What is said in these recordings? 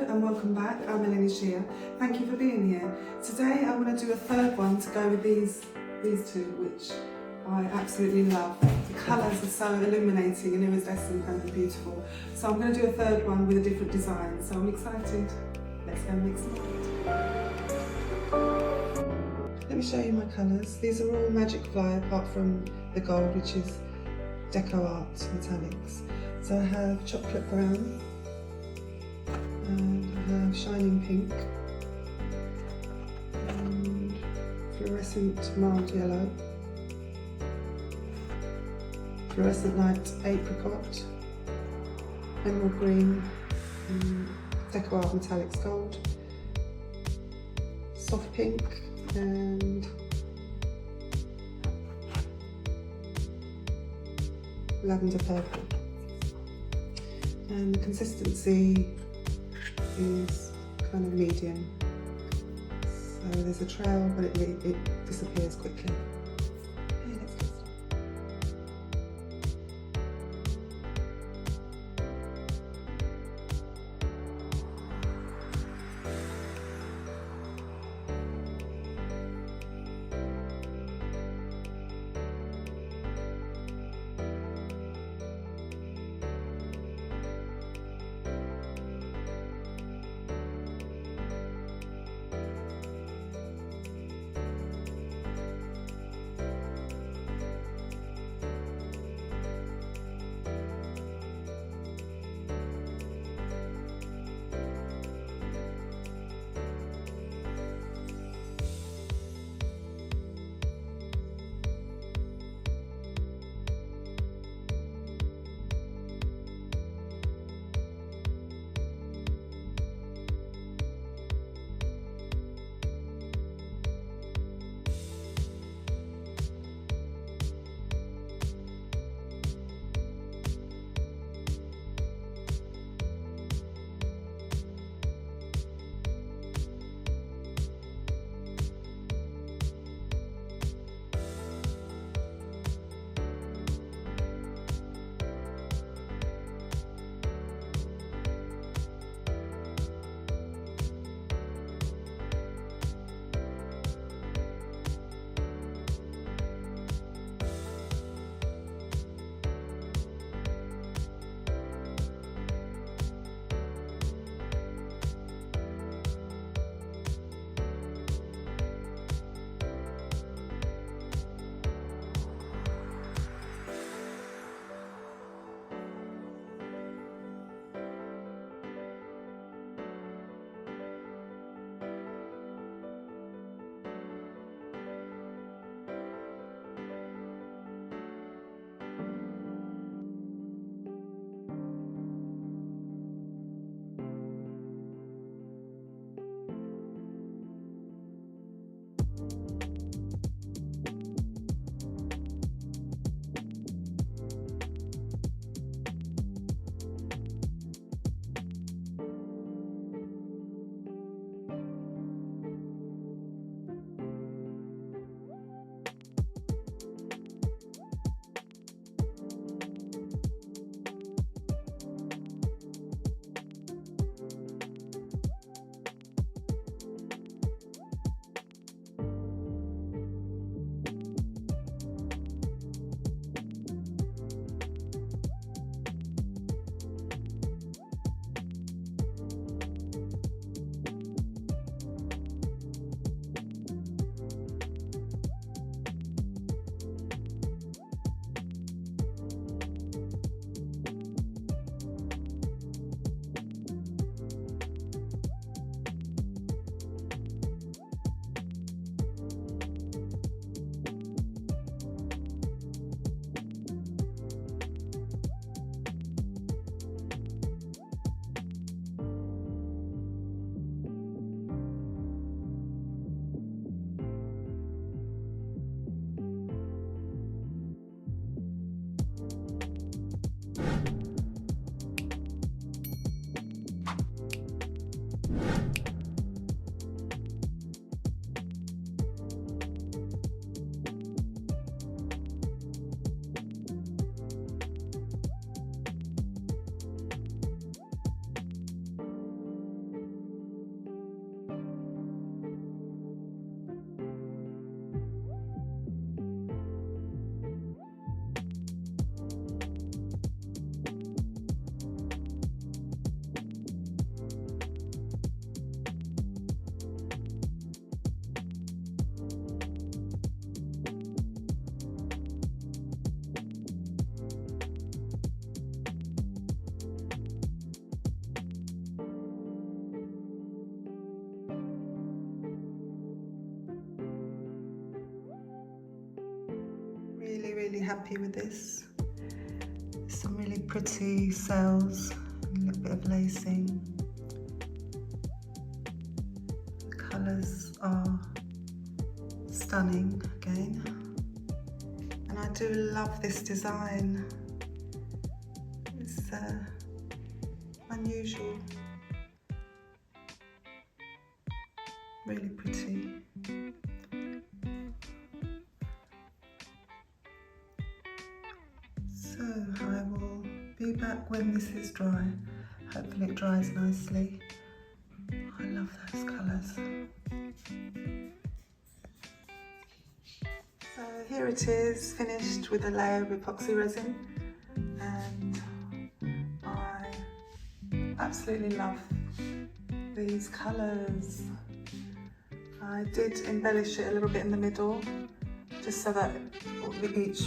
and welcome back. I'm Eleni Shia. Thank you for being here. Today I want to do a third one to go with these two, which I absolutely love. The colours are so illuminating and iridescent and beautiful. So I'm going to do a third one with a different design. So I'm excited. Let's go mix them up. Let me show you my colours. These are all Magic Fly apart from the gold, which is Deco Art Metallics. So I have chocolate brown, and I have shining pink, and fluorescent mild yellow, fluorescent light apricot, emerald green, Deco Art Metallics gold, soft pink, and lavender purple. And the consistency is kind of medium. So there's a trail, but it disappears quickly. Okay, let's get started. happy with this. Some really pretty cells, a little bit of lacing. The colours are stunning again. And I do love this design. It's unusual. Really pretty. So I will be back when this is dry. Hopefully it dries nicely. I love those colours. So here it is, finished with a layer of epoxy resin, and I absolutely love these colours. I did embellish it a little bit in the middle, just so that each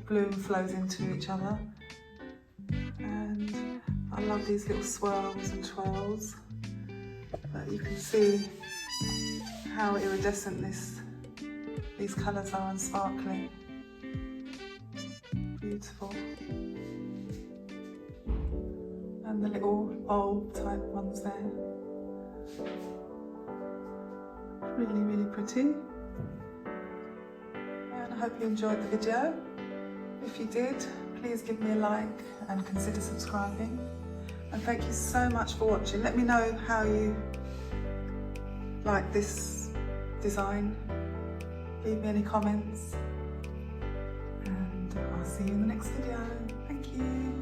bloom flows into each other. And I love these little swirls and twirls. But you can see how iridescent these colours are and sparkling. Beautiful. And the little bulb type ones there. Really, really pretty. And I hope you enjoyed the video. If you did, please give me a like and consider subscribing. And thank you so much for watching. Let me know how you like this design. Leave me any comments. And I'll see you in the next video. Thank you.